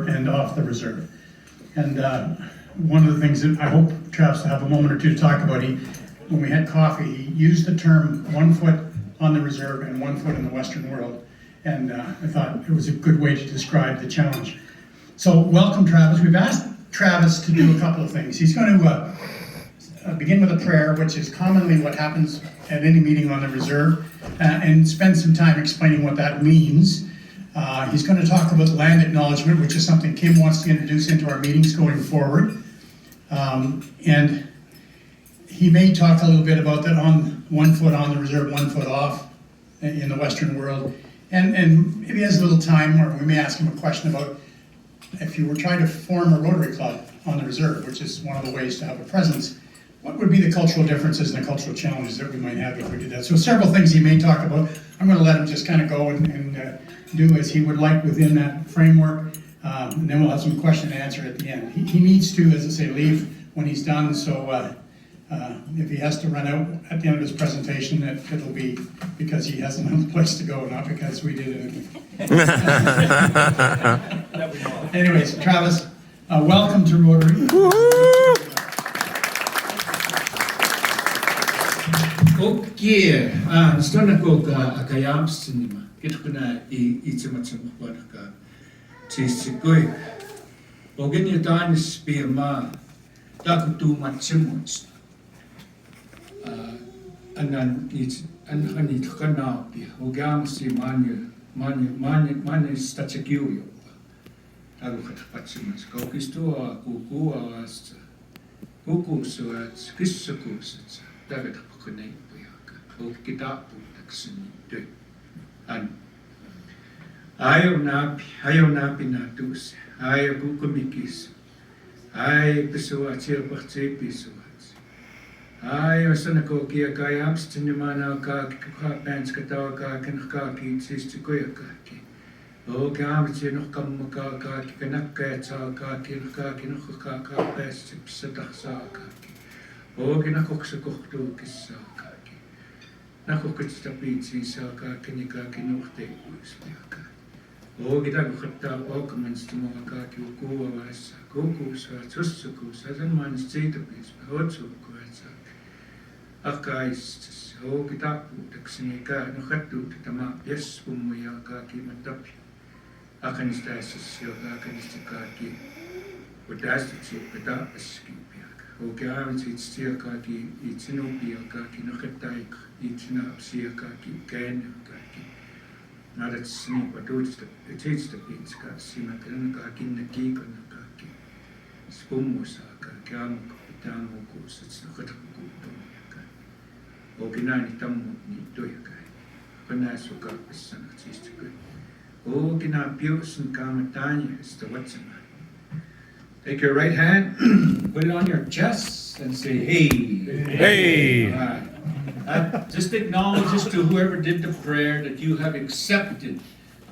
reserve and off the reserve. And one of the things that I hope Travis will have a moment or two to talk about, when we had coffee, he used the term 1 foot on the reserve and 1 foot in the Western world. And I thought it was a good way to describe the challenge. So welcome, Travis. We've asked Travis to do a couple of things. He's going to begin with a prayer, which is commonly what happens at any meeting on the reserve, and spend some time explaining what that means. He's going to talk about land acknowledgement, which is something Kim wants to introduce into our meetings going forward. And he may talk a little bit about that on 1 foot on the reserve, 1 foot off in the Western world. And maybe has a little time, or we may ask him a question about if you were trying to form a Rotary Club on the reserve, which is one of the ways to have a presence, what would be the cultural differences and the cultural challenges that we might have if we did that? So several things he may talk about. I'm going to let him just kind of go and do as he would like within that framework, and then we'll have some question and answer at the end. He needs to, as I say, leave when he's done, so if he has to run out at the end of his presentation, it'll be because he has another place to go, not because we did it. Anyways, Travis, welcome to Rotary. Okay, stana ko ka yam sinima. Kito kuna itimacham kwa ka tisikoi. Ogeni tanis pima takutu machimuch. Anan kana pi. Ogam si mani stachikiu. Talu katpachimach. Kokistua kuku as kuku suats kisukus. David Kukunay. Kita po taksin doy. Ayaw na pinatus, ayaw kukumikis, ayaw pisuat siya bakse pisuat. Ayaw sa nako kaya kaya abs tinimana ka kikapens katawa ka kinakaki sistikoya ka ki. O kaya siya nukam ka kikanak kaya sa ka kinakaki nukaka pes pisataksa ka ki. O kinakok sa kokto kisa ka. Nakukits tapitsi sa kakinika kinukte uspiyaka. O kita kukata o kamans tumawa ka kiukuwa wasa kuku sa tsusuku sa zanman stitapis hotsu kuwasa. Akais o kita putaksineka nukatu tatama yes pumuya ka kimatapi. Akanistasas yoga akanistika ki udastitsi pata askipiyaka. O kaya siya ka ki itsinupia ka ki nakataik itsinapsiya ka ki kanya ka ki nadat sini paduts the teach the pins ka sima kan ka ki nakika na ka ki spumusa ka kaya kapitan mo ko sa nakatakuto ka o kinani tamu ni doya ka panaso ka pisana tsistika o kinapiyusan ka matanya sta watsama. Take your right hand, put it on your chest, and say, hey. Hey. All right. Just acknowledge this to whoever did the prayer that you have accepted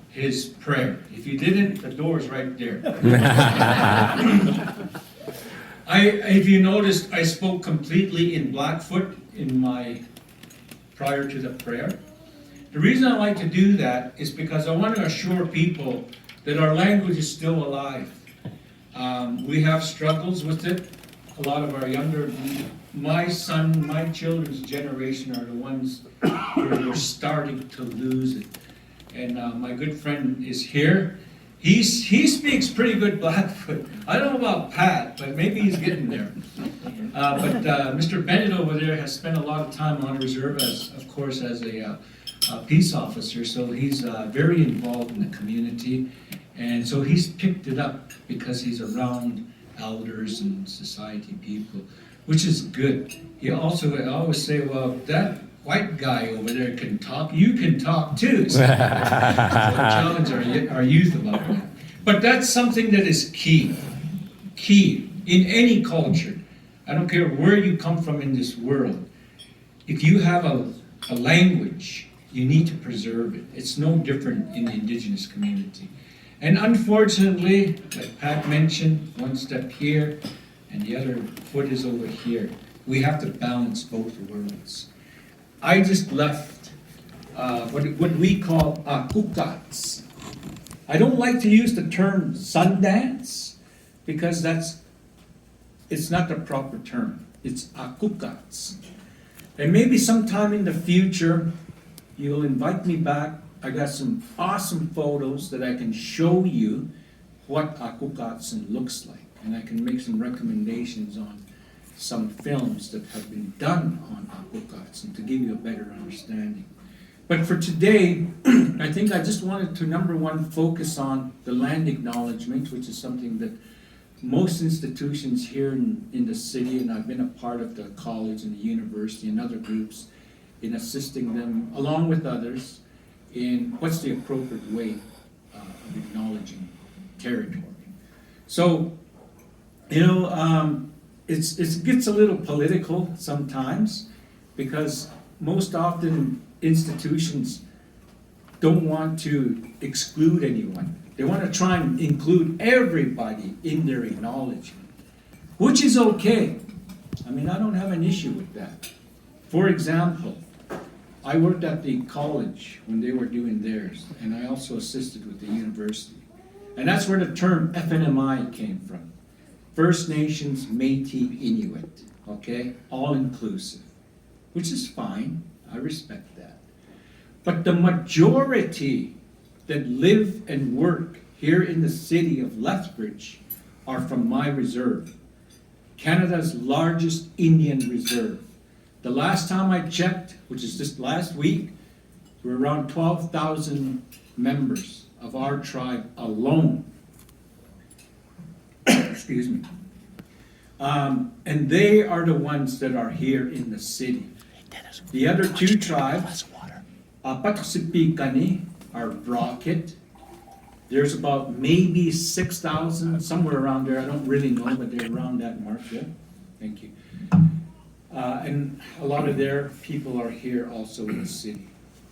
his prayer. If you didn't, the door is right there. If you noticed, I spoke completely in Blackfoot prior to the prayer. The reason I like to do that is because I want to assure people that our language is still alive. We have struggles with it. A lot of our my children's generation are the ones where we're starting to lose it. And my good friend is here. He speaks pretty good Blackfoot. I don't know about Pat, but maybe he's getting there. But Mr. Bennett over there has spent a lot of time on reserve, as a peace officer, so he's very involved in the community. And so he's picked it up because he's around elders and society people, which is good. I always say, well, that white guy over there can talk, you can talk too. So challenge our youth about that. But that's something that is key in any culture. I don't care where you come from in this world. If you have a language, you need to preserve it. It's no different in the Indigenous community. And unfortunately, like Pat mentioned, one step here and the other foot is over here. We have to balance both worlds. I just left what we call kukats. I don't like to use the term Sundance because it's not the proper term. It's Akukats. And maybe sometime in the future, you'll invite me back. I got some awesome photos that I can show you what Akukatsin looks like. And I can make some recommendations on some films that have been done on Akukatsin to give you a better understanding. But for today, I think I just wanted to, number one, focus on the land acknowledgement, which is something that most institutions here in the city, and I've been a part of the college and the university and other groups in assisting them, along with others, in what's the appropriate way of acknowledging territory. So, it gets a little political sometimes because most often institutions don't want to exclude anyone. They want to try and include everybody in their acknowledgement, which is okay. I mean, I don't have an issue with that. For example, I worked at the college when they were doing theirs, and I also assisted with the university. And that's where the term FNMI came from. First Nations, Métis, Inuit, okay? All inclusive, which is fine. I respect that. But the majority that live and work here in the city of Lethbridge are from my reserve, Canada's largest Indian reserve. The last time I checked, which is just last week, there were around 12,000 members of our tribe alone. Excuse me. And they are the ones that are here in the city. The other two tribes, Patasipikani, are Brockett. There's about maybe 6,000, somewhere around there. I don't really know, but they're around that mark. Yeah? Thank you. And a lot of their people are here also in the city.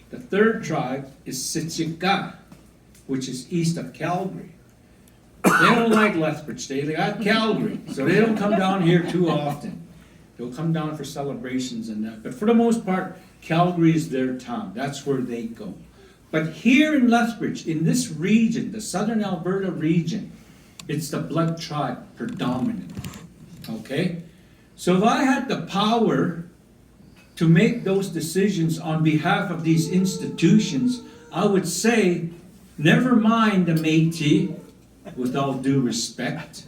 The third tribe is Siksika, which is east of Calgary. They don't like Lethbridge. They got Calgary, so they don't come down here too often. They'll come down for celebrations and that. But for the most part, Calgary is their town. That's where they go. But here in Lethbridge, in this region, the southern Alberta region, it's the Blood tribe predominant. Okay? So if I had the power to make those decisions on behalf of these institutions, I would say, never mind the Métis, with all due respect,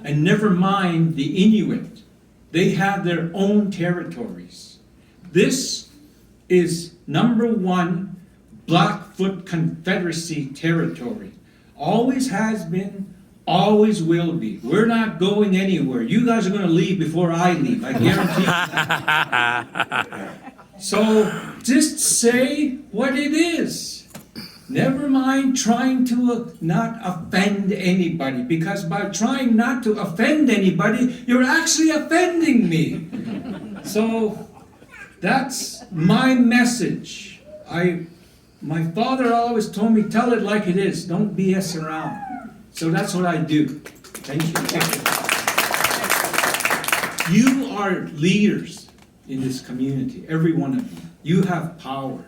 and never mind the Inuit. They have their own territories. This is number one Blackfoot Confederacy territory. Always has been, always will be. We're not going anywhere. You guys are going to leave before I leave, I guarantee you. So just say what it is. Never mind trying to not offend anybody, because by trying not to offend anybody, you're actually offending me. So that's my message. My father always told me, tell it like it is, don't BS around. So that's what I do. Thank you. You are leaders in this community, every one of you. You have power.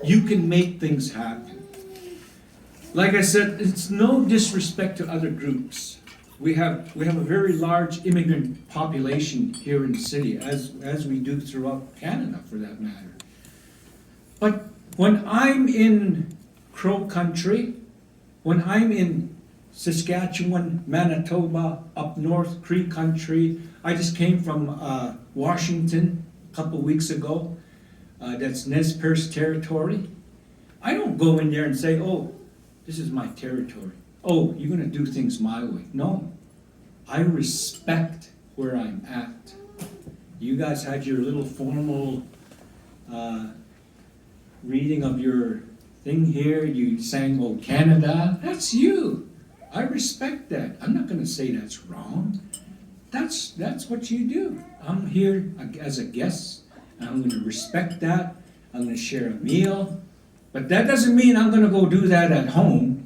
You can make things happen. Like I said, it's no disrespect to other groups. We have a very large immigrant population here in the city, as we do throughout Canada, for that matter. But when I'm in Crow Country, when I'm in Saskatchewan, Manitoba, up north, Cree Country, I just came from Washington a couple weeks ago. That's Nez Perce territory. I don't go in there and say, oh, this is my territory. Oh, you're going to do things my way. No. I respect where I'm at. You guys had your little formal reading of your thing here. You sang, oh, Canada. That's you. I respect that. I'm not going to say that's wrong. That's what you do. I'm here as a guest, and I'm going to respect that. I'm going to share a meal. But that doesn't mean I'm going to go do that at home,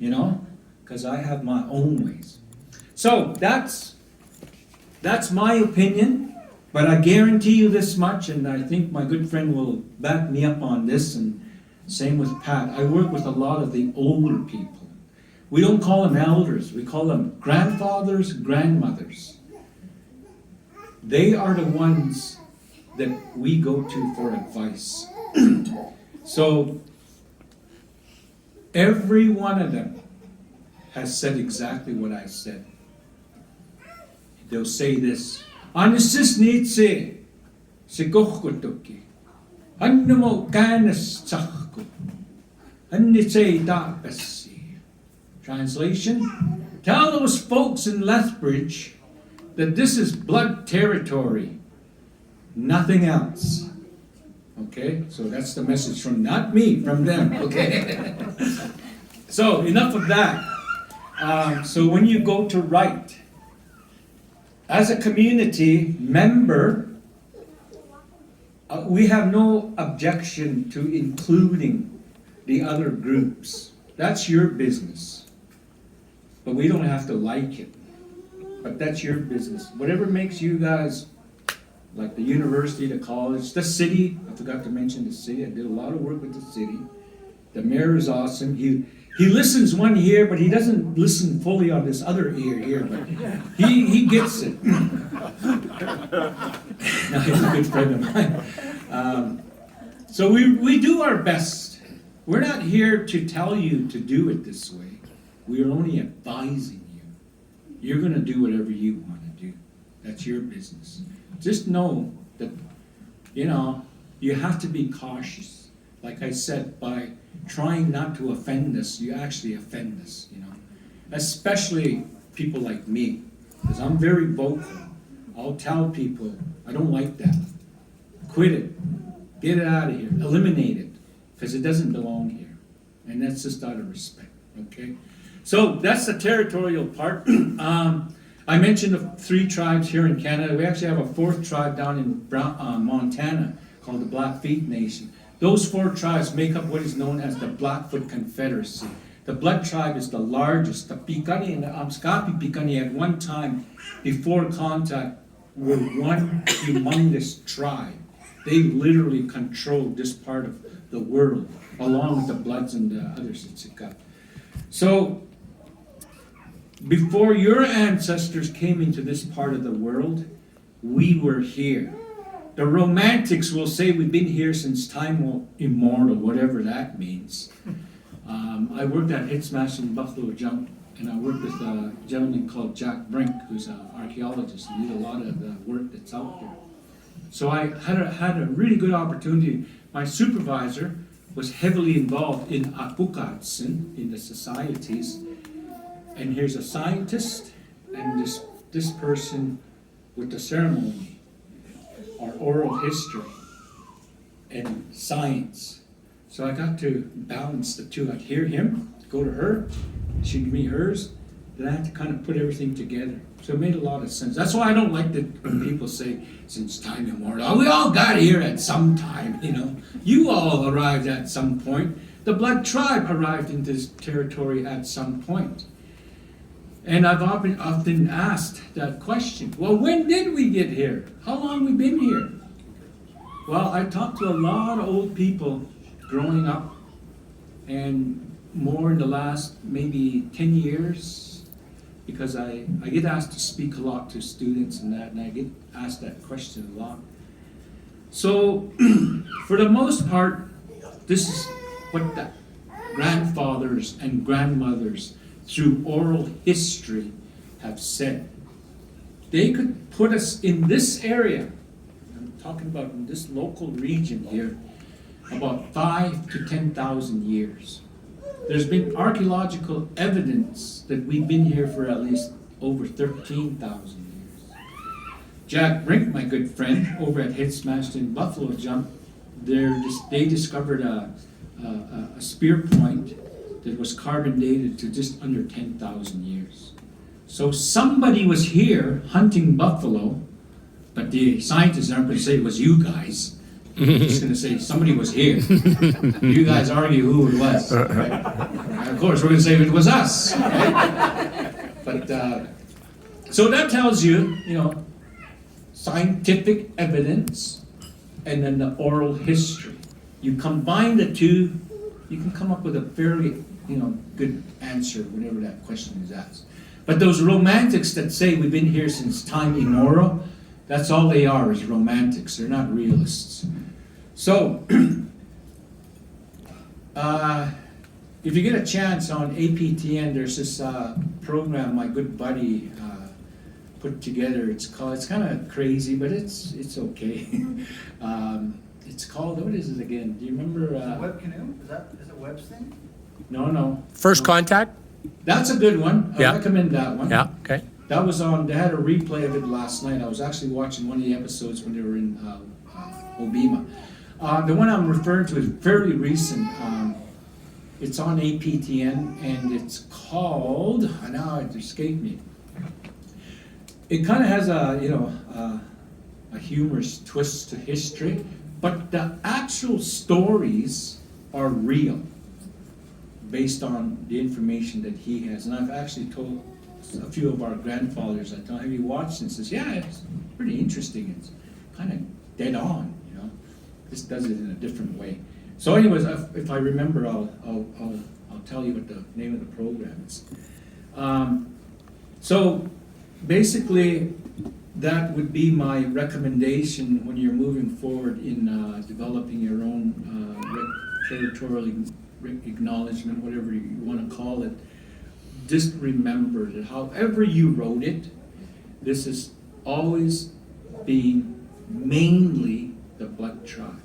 because I have my own ways. So that's my opinion, but I guarantee you this much, and I think my good friend will back me up on this, and same with Pat. I work with a lot of the older people. We don't call them elders, we call them grandfathers, grandmothers. They are the ones that we go to for advice. So, every one of them has said exactly what I said. They'll say this, Anisis nitse, sikokotoki, annamo kanas tsakko, anitse tapasi. Translation, tell those folks in Lethbridge that this is blood territory, nothing else. Okay, so that's the message from not me, from them, okay? So enough of that. So when you go to write, as a community member, we have no objection to including the other groups. That's your business. But we don't have to like it. But that's your business. Whatever makes you guys, like the university, the college, the city, I forgot to mention the city, I did a lot of work with the city. The mayor is awesome. He listens one ear, but he doesn't listen fully on this other ear here, but he gets it. No, he's a good friend of mine. So we do our best. We're not here to tell you to do it this way. We are only advising you. You're going to do whatever you want to do. That's your business. Just know that, you have to be cautious. Like I said, by trying not to offend us, you actually offend us, Especially people like me, because I'm very vocal. I'll tell people, I don't like that. Quit it. Get it out of here. Eliminate it. Because it doesn't belong here. And that's just out of respect, okay? So that's the territorial part. I mentioned the 3 tribes here in Canada. We actually have a 4th tribe down in Montana called the Blackfeet Nation. Those 4 tribes make up what is known as the Blackfoot Confederacy. The Blood tribe is the largest. The Piikani and the Amskapi Piikani at one time, before contact, were one humongous tribe. They literally controlled this part of the world, along with the Bloods and the others that sit up. So, before your ancestors came into this part of the world, we were here. The Romantics will say we've been here since time immemorial, whatever that means. I worked at Hitsmash in Buffalo Jump, and I worked with a gentleman called Jack Brink, who's an archaeologist, and did a lot of the work that's out there. So I had a really good opportunity. My supervisor was heavily involved in Akukatsin, in the societies. And here's a scientist and this person with the ceremony, or oral history and science. So I got to balance the two. I'd hear him, go to her, she'd give me hers, then I had to kind of put everything together. So it made a lot of sense. That's why I don't like when people say, since time immemorial, we all got here at some time, You all arrived at some point. The Blood tribe arrived in this territory at some point. And I've often asked that question. Well, when did we get here? How long have we been here? Well, I talked to a lot of old people growing up, and more in the last maybe 10 years, because I get asked to speak a lot to students and I get asked that question a lot. So, for the most part, this is what the grandfathers and grandmothers through oral history have said. They could put us in this area, I'm talking about in this local region here, about 5,000 to 10,000 years. There's been archaeological evidence that we've been here for at least over 13,000 years. Jack Brink, my good friend, over at Head Smashed in Buffalo Jump, they discovered a spear point that was carbon dated to just under 10,000 years. So somebody was here hunting buffalo, but the scientists aren't going to say it was you guys. They're just going to say somebody was here. You guys argue who it was. Right? And of course, we're going to say it was us. Right? But so that tells you, scientific evidence and then the oral history. You combine the two, you can come up with a fairly, good answer whenever that question is asked. But those romantics that say we've been here since time immemorial, that's all they are, is romantics. They're not realists. So, if you get a chance on APTN, there's this program my good buddy put together. It's kind of crazy, but it's okay. It's called, what is it again? Do you remember? Web Canoe? Is it Web's thing? No. First Contact? That's a good one. I Yeah. recommend that one. Yeah, okay. That was on, they had a replay of it last night. I was actually watching one of the episodes when they were in Obima. The one I'm referring to is fairly recent. It's on APTN, and it's called, now it escaped me. It kind of has a humorous twist to history, but the actual stories are real, based on the information that he has. And I've actually told a few of our grandfathers, I tell, have you watched it? And says, yeah, it's pretty interesting. It's kind of dead on, you know. This does it in a different way. So anyways, if I remember, I'll tell you what the name of the program is. So basically, that would be my recommendation when you're moving forward in developing your own territorial acknowledgement, whatever you want to call it. Just remember that however you wrote it, this has always been mainly the Black tribe.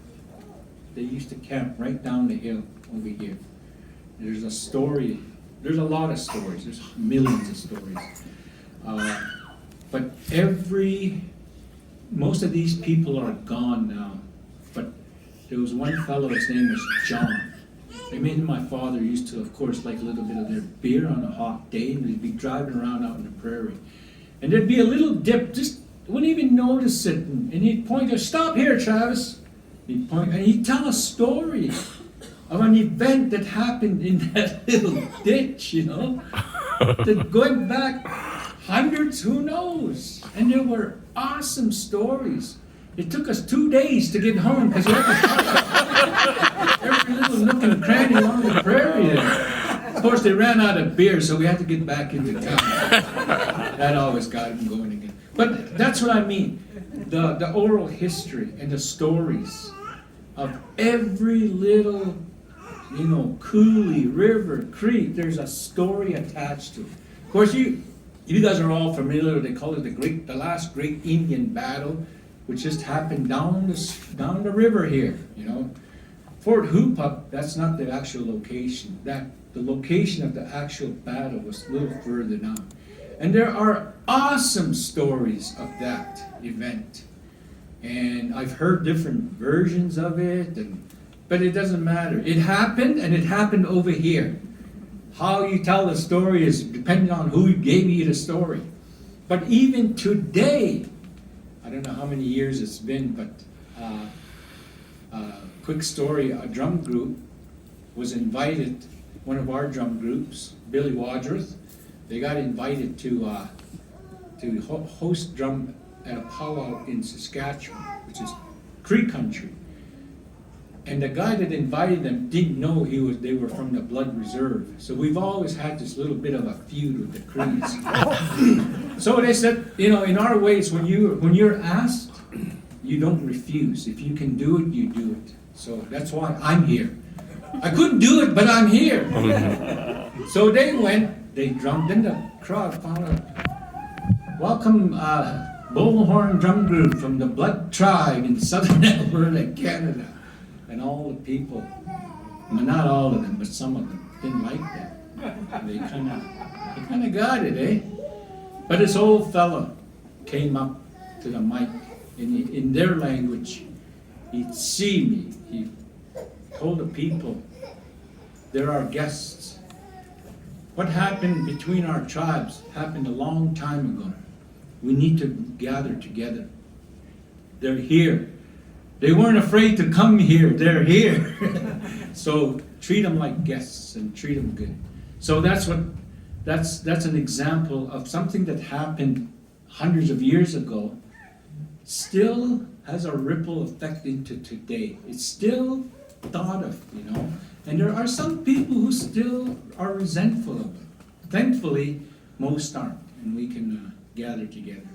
They used to camp right down the hill over here. There's a story, there's a lot of stories, there's millions of stories. But most of these people are gone now. But there was one fellow, his name was John. I mean, my father used to, of course, like a little bit of their beer on a hot day, and we'd be driving around out in the prairie. And there'd be a little dip, just wouldn't even notice it. And he'd point, stop here, Travis. He'd point, and he'd tell a story of an event that happened in that little ditch, you know, that going back hundreds, who knows? And there were awesome stories. It took us 2 days to get home because we had to every little nook and cranny along the prairie there. Of course, they ran out of beer, so we had to get back into town. That always got them going again. But that's what I mean. The oral history and the stories of every little, you know, coulee, river, creek, there's a story attached to it. Of course, you guys are all familiar, they call it the last great Indian battle, which just happened down the river here, you know. Fort Hoopup, that's not the actual location. The location of the actual battle was a little further down. And there are awesome stories of that event. And I've heard different versions of it, but it doesn't matter. It happened, and it happened over here. How you tell the story is depending on who gave you the story. But even today, I don't know how many years it's been, but quick story, a drum group was invited, one of our drum groups, Billy Wadsworth, they got invited to host drum at a powwow in Saskatchewan, which is Cree country. And the guy that invited them didn't know they were from the Blood Reserve. So we've always had this little bit of a feud with the Crees. So they said, you know, in our ways, when you're asked, you don't refuse. If you can do it, you do it. So that's why I'm here. I couldn't do it, but I'm here. So they went, they drummed, then the crowd found a welcome bullhorn drum group from the Blood tribe in southern Alberta, Canada. And all the people, well, not all of them, but some of them didn't like that. They kind of got it, eh? But this old fella came up to the mic in their language. He'd see me. He told the people, they're our guests. What happened between our tribes happened a long time ago. We need to gather together. They're here. They weren't afraid to come here. They're here. So treat them like guests and treat them good. So that's an example of something that happened hundreds of years ago, still has a ripple effect into today. It's still thought of, you know. And there are some people who still are resentful of it. Thankfully, most aren't, and we can gather together.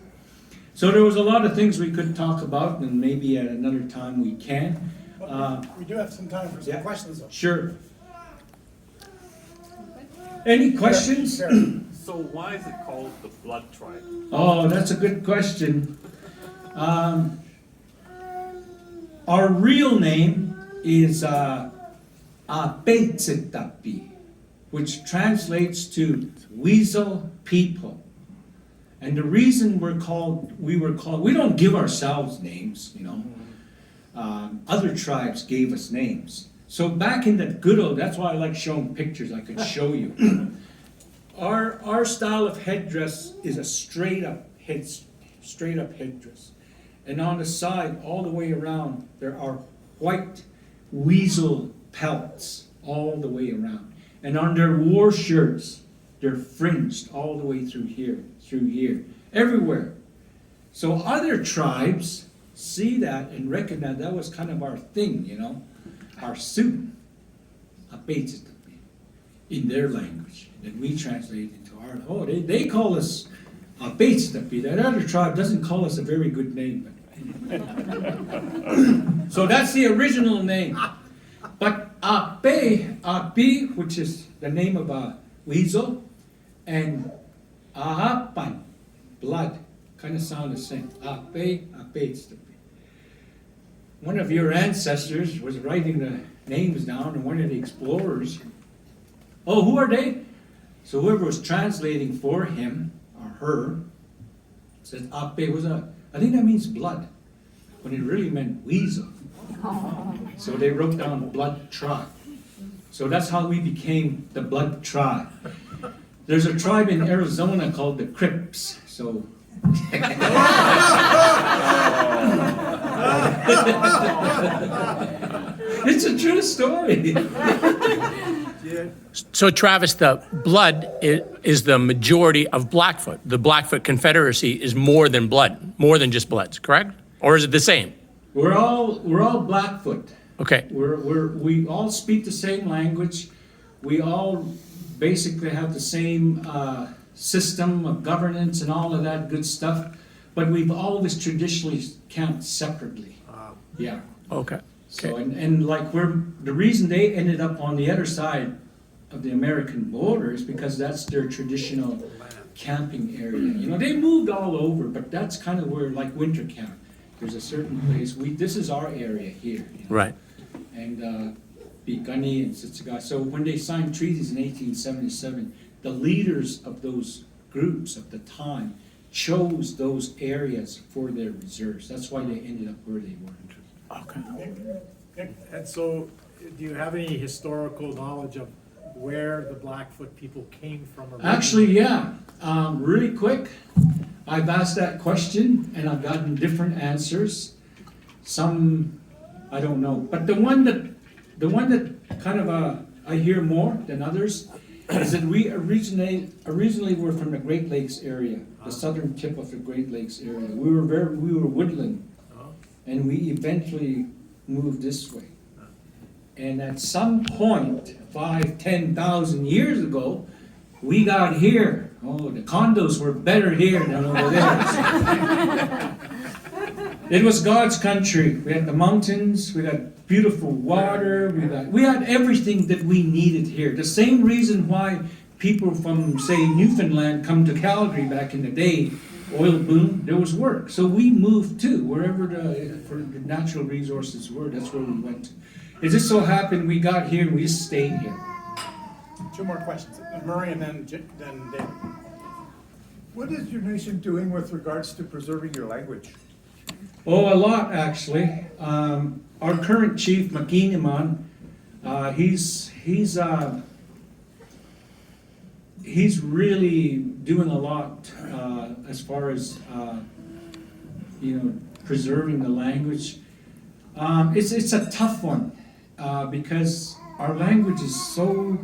So there was a lot of things we could talk about, and maybe at another time we can. We do have some time for some Yeah. questions though. Sure. Any questions? So why is it called the Blood Tribe? Oh, that's a good question. Our real name is Apetsitapi, which translates to weasel people. And the reason we don't give ourselves names, you know. Other tribes gave us names. So back in the good old, that's why I like showing pictures, I could show you. Our style of headdress is a straight up headdress. And on the side, all the way around, there are white weasel pelts all the way around. And on their war shirts, they're fringed all the way through here, everywhere. So other tribes see that and recognize that was kind of our thing, you know, our suit, in their language. And we translate into our, they call us Apetsitapi. That other tribe doesn't call us a very good name. So that's the original name. But Api, which is the name of a weasel, and Ahapan, blood, kind of sound the same. Apetsitapi. One of your ancestors was writing the names down, and one of the explorers, who are they? So whoever was translating for him, or her, said Ape was I think that means blood, when it really meant weasel. So they wrote down Blood Tribe. So that's how we became the Blood Tribe. There's a tribe in Arizona called the Crips, so... It's a true story. So Travis, the blood is the majority of Blackfoot. The Blackfoot Confederacy is more than blood, more than just Bloods, correct? Or is it the same? We're all Blackfoot. Okay. We all speak the same language. We all basically have the same system of governance and all of that good stuff. But we've always traditionally camped separately. Yeah. Okay. So and like the reason they ended up on the other side of the American border is because that's their traditional camping area. You know, they moved all over, but that's kind of where, like winter camp, there's a certain place. This is our area here. You know? Right. And Bigani and Sitsaga. So when they signed treaties in 1877, the leaders of those groups at the time chose those areas for their reserves. That's why they ended up where they were. Okay. And so, do you have any historical knowledge of where the Blackfoot people came from originally? Actually, yeah. Really quick, I've asked that question and I've gotten different answers. Some I don't know, but the one that kind of I hear more than others is that we originally were from the Great Lakes area, the southern tip of the Great Lakes area. We were woodland, and we eventually moved this way. And at some point, 5,000-10,000 years ago, we got here. Oh, the condos were better here than over there. It was God's country. We had the mountains, we got beautiful water, we had everything that we needed here. The same reason why people from, say, Newfoundland come to Calgary back in the day. Oil boom, there was work. So we moved too, wherever the natural resources were, that's where we went to. It just so happened we got here and we just stayed here. Two more questions. Murray and then David. What is your nation doing with regards to preserving your language? Oh, a lot actually. Our current chief, McKeeniman, he's really doing a lot as far as preserving the language. It's a tough one because our language is so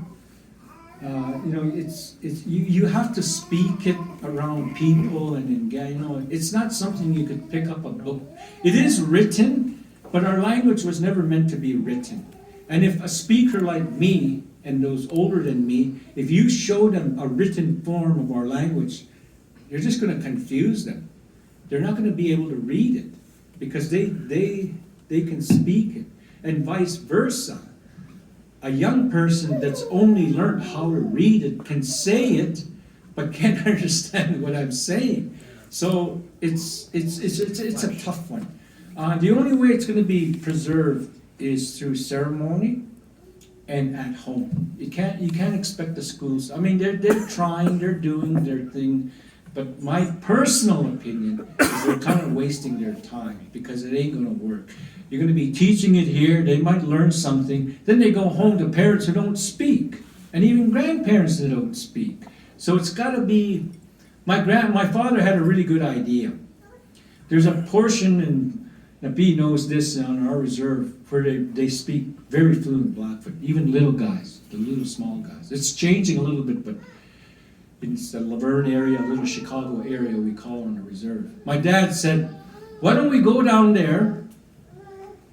you have to speak it around people and it's not something you could pick up a book. It is written, but our language was never meant to be written. And if a speaker like me and those older than me, if you show them a written form of our language, you're just gonna confuse them. They're not gonna be able to read it because they can speak it, and vice versa. A young person that's only learned how to read it can say it, but can't understand what I'm saying. So it's a tough one. The only way it's going to be preserved is through ceremony and at home. You can't expect the schools. I mean, they're trying, they're doing their thing, but my personal opinion is they're kind of wasting their time because it ain't going to work. You're going to be teaching it here, they might learn something, then they go home to parents who don't speak, and even grandparents that don't speak. So it's got to be, my father had a really good idea. There's a portion, and Nabi knows this on our reserve, where they speak very fluent Blackfoot, even little guys, the little small guys. It's changing a little bit, but in the Laverne area, little Chicago area, we call on the reserve. My dad said, why don't we go down there,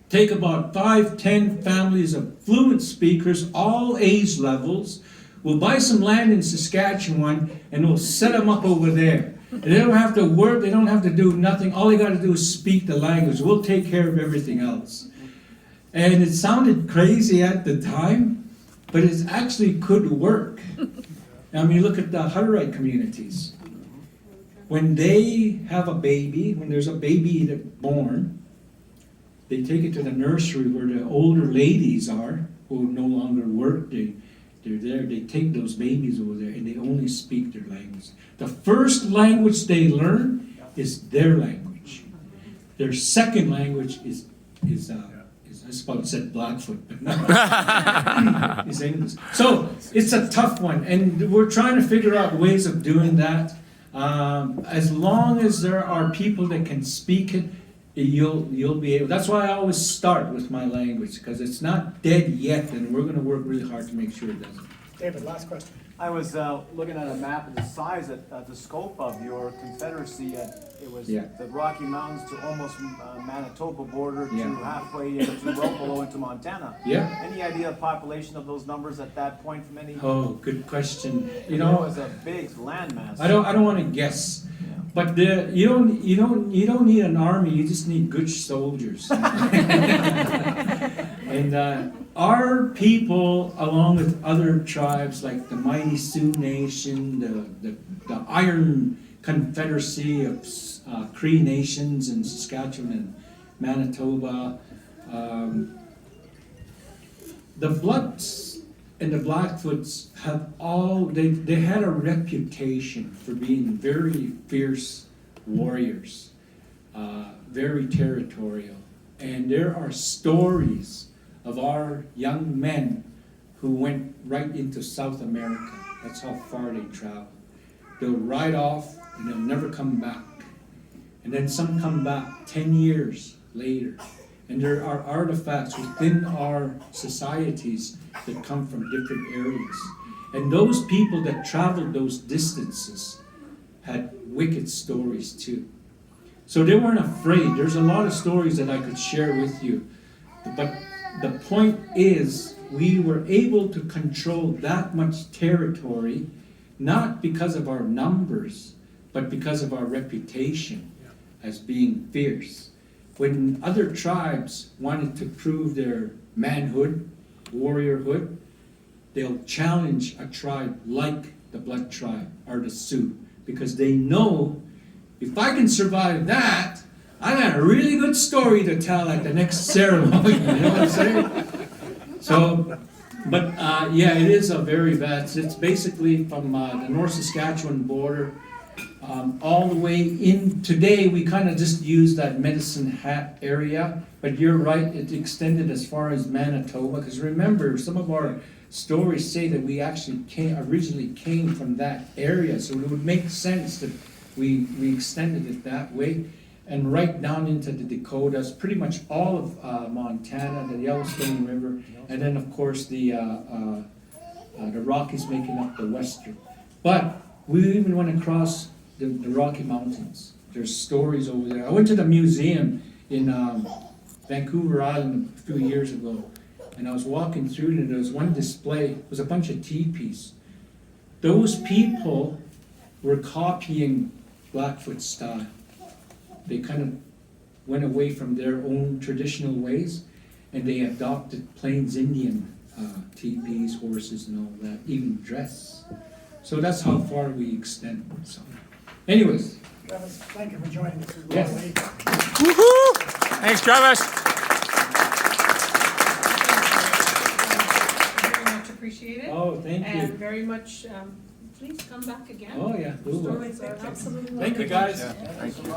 take about 5-10 families of fluent speakers, all age levels. We'll buy some land in Saskatchewan and we'll set them up over there. And they don't have to work, they don't have to do nothing. All they got to do is speak the language. We'll take care of everything else. And it sounded crazy at the time, but it actually could work. I mean, look at the Hutterite communities. When they have a baby, when there's a baby born, they take it to the nursery where the older ladies are, who no longer work. They're there, they take those babies over there and they only speak their language. The first language they learn is their language. Their second language is I suppose said Blackfoot, but not is English. So it's a tough one, and we're trying to figure out ways of doing that. As long as there are people that can speak it, you'll be able. That's why I always start with my language, because it's not dead yet, and we're going to work really hard to make sure it doesn't. David, last question. I was looking at a map of the size, the scope of your confederacy. It was Yeah. the Rocky Mountains to almost Manitoba border to Yeah. halfway to well below into Montana. Yeah. Any idea of population of those numbers at that point from any? Oh, good question. You It know, was a big landmass. I don't want to guess, but you don't need an army. You just need good soldiers. And our people, along with other tribes like the mighty Sioux Nation, the Iron Confederacy of Cree Nations in Saskatchewan and Manitoba, the Bloods and the Blackfoots have they had a reputation for being very fierce warriors, very territorial. And there are stories of our young men who went right into South America. That's how far they traveled. They'll ride off and they'll never come back. And then some come back 10 years later. And there are artifacts within our societies that come from different areas. And those people that traveled those distances had wicked stories too. So they weren't afraid. There's a lot of stories that I could share with you. But the point is, we were able to control that much territory, not because of our numbers, but because of our reputation as being fierce. When other tribes wanted to prove their manhood, warriorhood, they'll challenge a tribe like the Blood tribe or the Sioux, because they know, if I can survive that, I got a really good story to tell at the next ceremony. You know what I'm saying? So, but yeah, it is a very vast. It's basically from the North Saskatchewan border all the way in. Today, we kind of just use that Medicine Hat area, but you're right, it extended as far as Manitoba. Because remember, some of our stories say that we actually originally came from that area, so it would make sense that we extended it that way. And right down into the Dakotas, pretty much all of Montana, the Yellowstone River, and then of course the Rockies making up the western. But we even went across the Rocky Mountains. There's stories over there. I went to the museum in Vancouver Island a few years ago, and I was walking through it, and there was one display, it was a bunch of teepees. Those people were copying Blackfoot style. They kind of went away from their own traditional ways, and they adopted Plains Indian teepees, horses, and all that, even dress. So that's how far we extend. So, anyways, Travis, thank you for joining us. Yes. Woo-hoo! Thanks, Travis. Very much appreciated. oh, thank And you. very much, please come back again. Oh, yeah, we will. Stories are absolutely Thank you, wonderful. guys. Thank you.